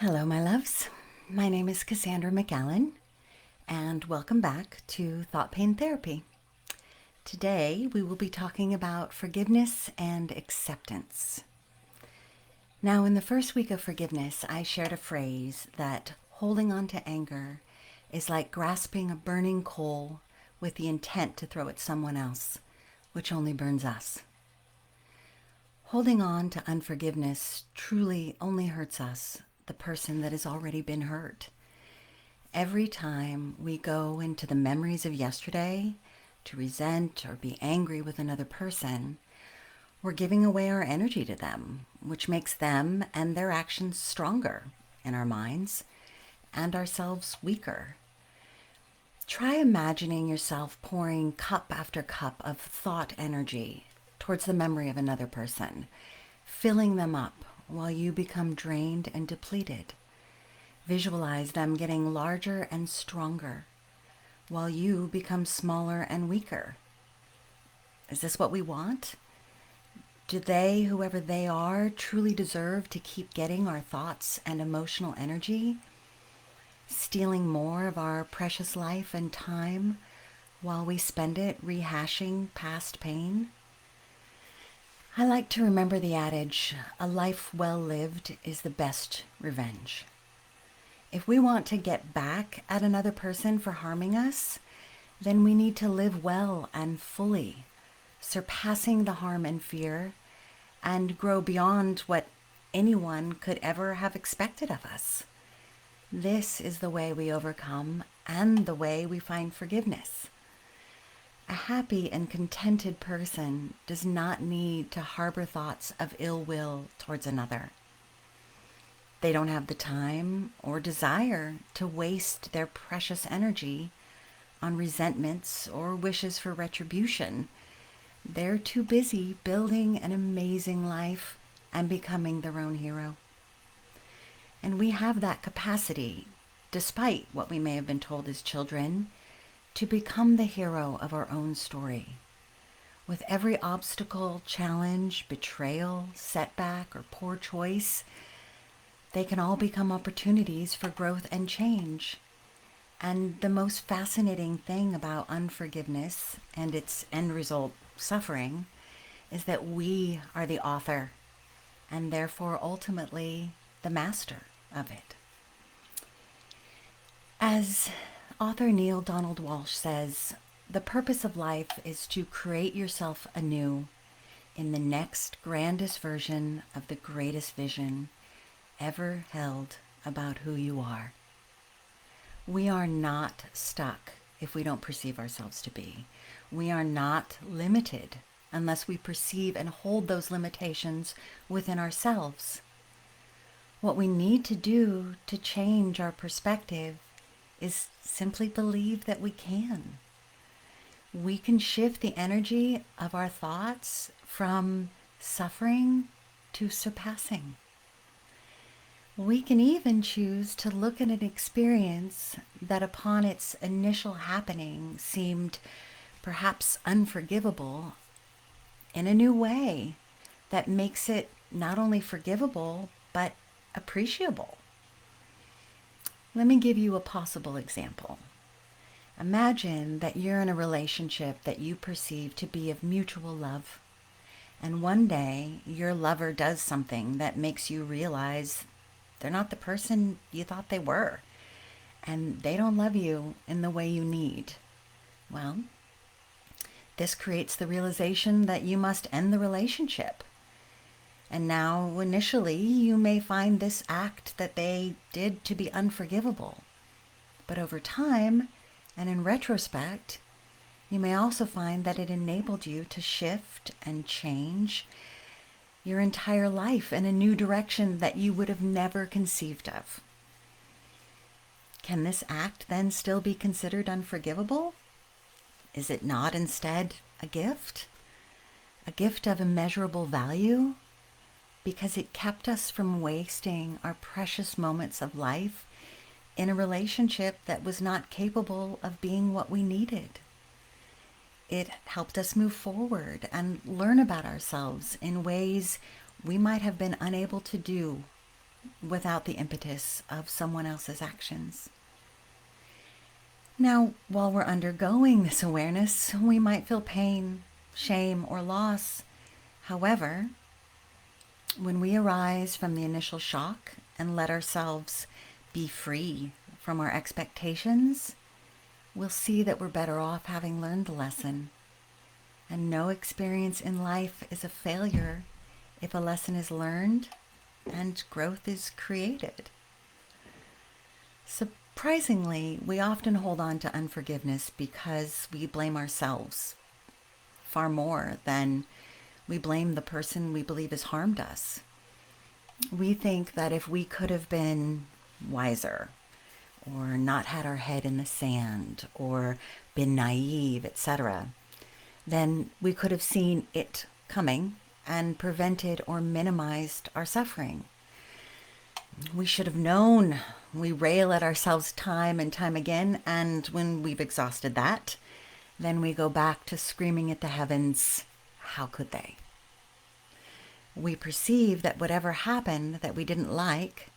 Hello, my loves. My name is Cassandra McAllen, and welcome back to Thought Pain Therapy. Today, we will be talking about forgiveness and acceptance. Now, in the first week of forgiveness, I shared a phrase that holding on to anger is like grasping a burning coal with the intent to throw at someone else, which only burns us. Holding on to unforgiveness truly only hurts us, the person that has already been hurt. Every time we go into the memories of yesterday to resent or be angry with another person, we're giving away our energy to them, which makes them and their actions stronger in our minds and ourselves weaker. Try imagining yourself pouring cup after cup of thought energy towards the memory of another person, filling them up while you become drained and depleted. Visualize them getting larger and stronger while you become smaller and weaker. Is this what we want? Do they, whoever they are, truly deserve to keep getting our thoughts and emotional energy, stealing more of our precious life and time while we spend it rehashing past pain? I like to remember the adage, a life well lived is the best revenge. If we want to get back at another person for harming us, then we need to live well and fully, surpassing the harm and fear, and grow beyond what anyone could ever have expected of us. This is the way we overcome and the way we find forgiveness. A happy and contented person does not need to harbor thoughts of ill will towards another. They don't have the time or desire to waste their precious energy on resentments or wishes for retribution. They're too busy building an amazing life and becoming their own hero. And we have that capacity, despite what we may have been told as children, to become the hero of our own story. With every obstacle, challenge, betrayal, setback, or poor choice, they can all become opportunities for growth and change. And the most fascinating thing about unforgiveness and its end result, suffering, is that we are the author and therefore ultimately the master of it. As author Neil Donald Walsh says, the purpose of life is to create yourself anew in the next grandest version of the greatest vision ever held about who you are. We are not stuck if we don't perceive ourselves to be. We are not limited unless we perceive and hold those limitations within ourselves. What we need to do to change our perspective is simply believe that we can. We can shift the energy of our thoughts from suffering to surpassing. We can even choose to look at an experience that upon its initial happening seemed perhaps unforgivable in a new way that makes it not only forgivable, but appreciable. Let me give you a possible example. Imagine that you're in a relationship that you perceive to be of mutual love, and one day your lover does something that makes you realize they're not the person you thought they were, and they don't love you in the way you need. Well, this creates the realization that you must end the relationship. And now, initially, you may find this act that they did to be unforgivable. But over time, and in retrospect, you may also find that it enabled you to shift and change your entire life in a new direction that you would have never conceived of. Can this act then still be considered unforgivable? Is it not instead a gift? A gift of immeasurable value? Because it kept us from wasting our precious moments of life in a relationship that was not capable of being what we needed. It helped us move forward and learn about ourselves in ways we might have been unable to do without the impetus of someone else's actions. Now, while we're undergoing this awareness, we might feel pain, shame, or loss. However, when we arise from the initial shock and let ourselves be free from our expectations, we'll see that we're better off having learned the lesson. And no experience in life is a failure if a lesson is learned and growth is created. Surprisingly, we often hold on to unforgiveness because we blame ourselves far more than we blame the person we believe has harmed us. We think that if we could have been wiser, or not had our head in the sand, or been naive, etc., then we could have seen it coming and prevented or minimized our suffering. We should have known. We rail at ourselves time and time again, and when we've exhausted that, then we go back to screaming at the heavens, how could they? We perceive that whatever happened that we didn't like,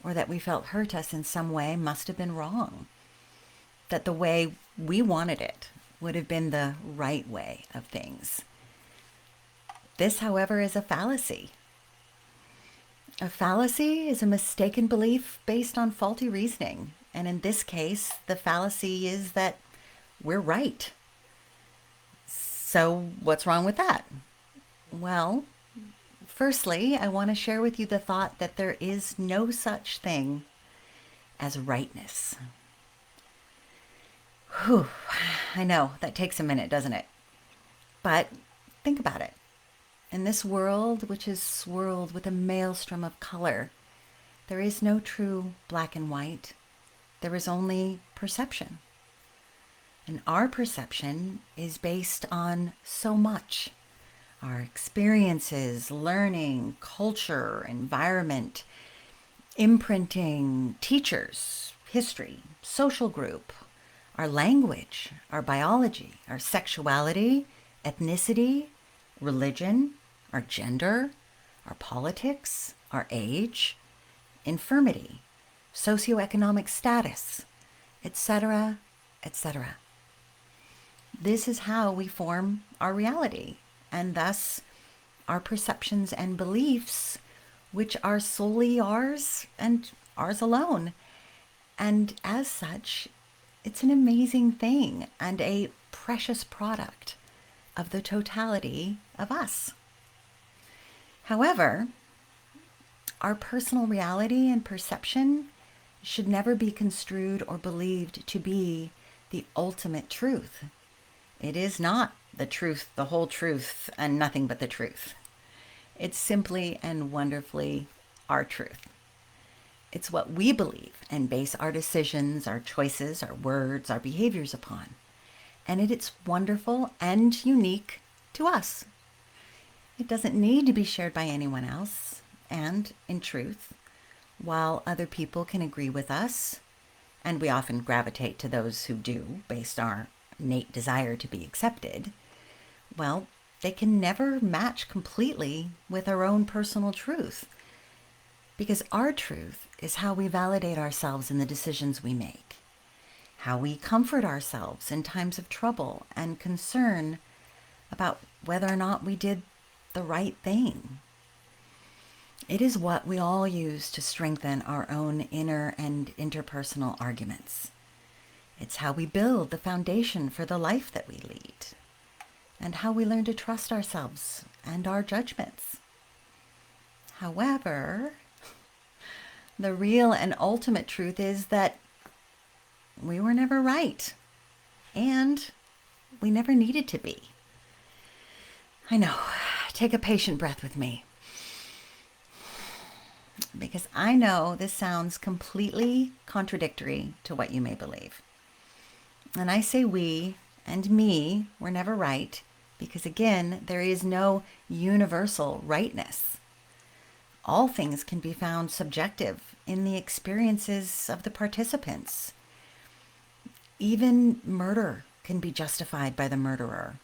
or that we felt hurt us in some way, must have been wrong. That the way we wanted it would have been the right way of things. This, however, is a fallacy. A fallacy is a mistaken belief based on faulty reasoning. And in this case, the fallacy is that we're right. So what's wrong with that? Well, firstly, I want to share with you the thought that there is no such thing as rightness. Whew, I know, that takes a minute, doesn't it? But think about it. In this world, which is swirled with a maelstrom of color, there is no true black and white. There is only perception. And our perception is based on so much. Our experiences, learning, culture, environment, imprinting, teachers, history, social group, our language, our biology, our sexuality, ethnicity, religion, our gender, our politics, our age, infirmity, socioeconomic status, etc., etc. This is how we form our reality, and thus our perceptions and beliefs, which are solely ours and ours alone. And as such, it's an amazing thing and a precious product of the totality of us. However, our personal reality and perception should never be construed or believed to be the ultimate truth. It is not the truth, the whole truth, and nothing but the truth. It's simply and wonderfully our truth. It's what we believe and base our decisions, our choices, our words, our behaviors upon. And it's wonderful and unique to us. It doesn't need to be shared by anyone else. And in truth, while other people can agree with us, and we often gravitate to those who do based on our innate desire to be accepted, well, they can never match completely with our own personal truth. Because our truth is how we validate ourselves in the decisions we make, how we comfort ourselves in times of trouble and concern about whether or not we did the right thing. It is what we all use to strengthen our own inner and interpersonal arguments. It's how we build the foundation for the life that we lead, and how we learn to trust ourselves and our judgments. However, the real and ultimate truth is that we were never right, and we never needed to be. I know, take a patient breath with me. Because I know this sounds completely contradictory to what you may believe. And I say we and me were never right because, again, there is no universal rightness. All things can be found subjective in the experiences of the participants. Even murder can be justified by the murderer.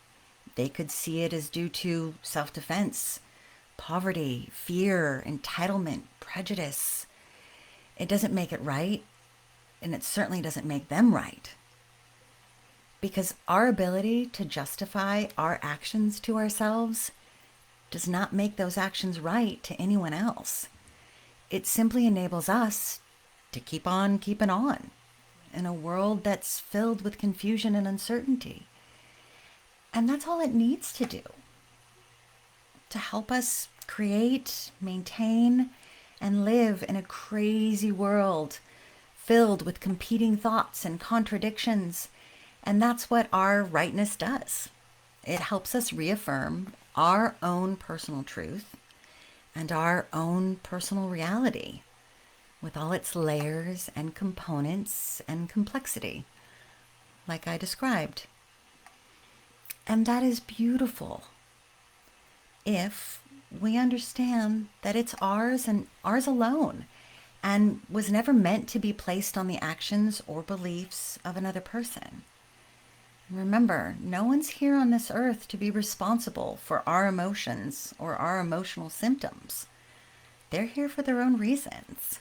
They could see it as due to self-defense, poverty, fear, entitlement, prejudice. It doesn't make it right, and it certainly doesn't make them right. Because our ability to justify our actions to ourselves does not make those actions right to anyone else. It simply enables us to keep on keeping on in a world that's filled with confusion and uncertainty. And that's all it needs to do to help us create, maintain, and live in a crazy world filled with competing thoughts and contradictions. And that's what our rightness does. It helps us reaffirm our own personal truth and our own personal reality with all its layers and components and complexity, like I described. And that is beautiful if we understand that it's ours and ours alone, and was never meant to be placed on the actions or beliefs of another person. Remember, no one's here on this earth to be responsible for our emotions or our emotional symptoms. They're here for their own reasons.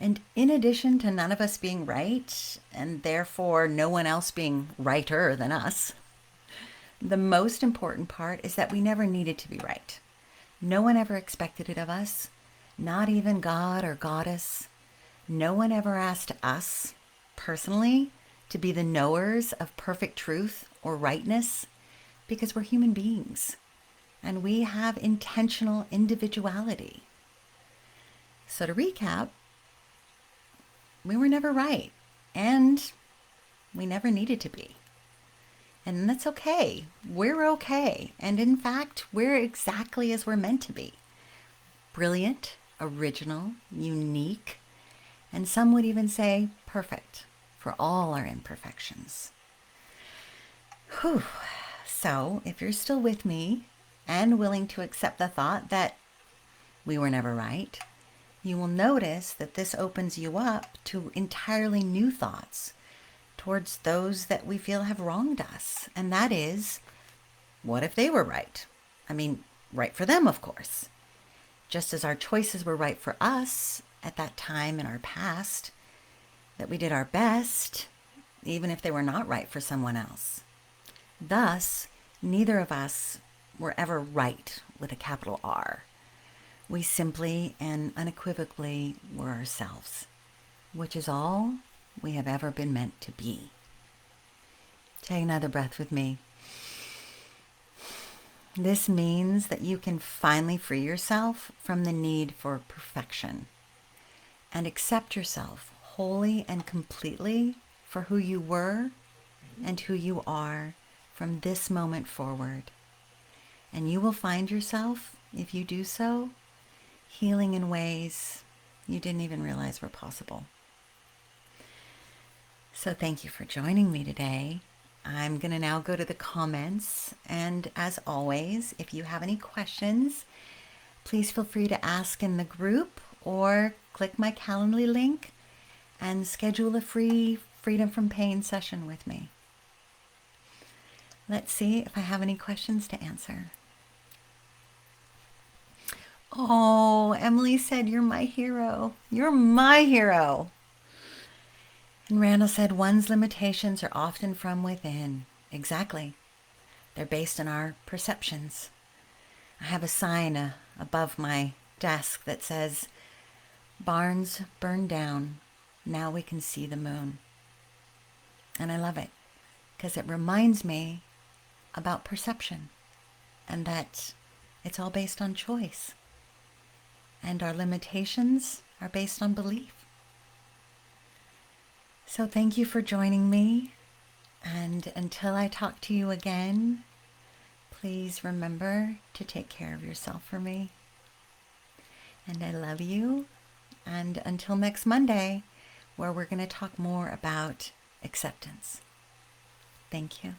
And in addition to none of us being right, and therefore no one else being righter than us, the most important part is that we never needed to be right. No one ever expected it of us, not even God or Goddess. No one ever asked us, personally, to be the knowers of perfect truth or rightness, because we're human beings and we have intentional individuality. So to recap, we were never right, and we never needed to be. And that's okay. We're okay. And in fact, we're exactly as we're meant to be. Brilliant, original, unique, and some would even say perfect for all our imperfections. Whew. So if you're still with me and willing to accept the thought that we were never right, you will notice that this opens you up to entirely new thoughts towards those that we feel have wronged us. And that is, what if they were right? I mean, right for them, of course. Just as our choices were right for us at that time in our past, that we did our best, even if they were not right for someone else. Thus, neither of us were ever right with a capital R. We simply and unequivocally were ourselves, which is all we have ever been meant to be. Take another breath with me. This means that you can finally free yourself from the need for perfection and accept yourself wholly and completely for who you were and who you are from this moment forward. And you will find yourself, if you do so, healing in ways you didn't even realize were possible. So thank you for joining me today. I'm going to now go to the comments. And as always, if you have any questions, please feel free to ask in the group or click my Calendly link and schedule a free Freedom from Pain session with me. Let's see if I have any questions to answer. Oh, Emily said, you're my hero. You're my hero. And Randall said, one's limitations are often from within. Exactly. They're based on our perceptions. I have a sign above my desk that says, barns burned down. Now we can see the moon. And I love it because it reminds me about perception and that it's all based on choice. And our limitations are based on belief. So thank you for joining me. And until I talk to you again, please remember to take care of yourself for me. And I love you. And until next Monday, where we're going to talk more about acceptance. Thank you.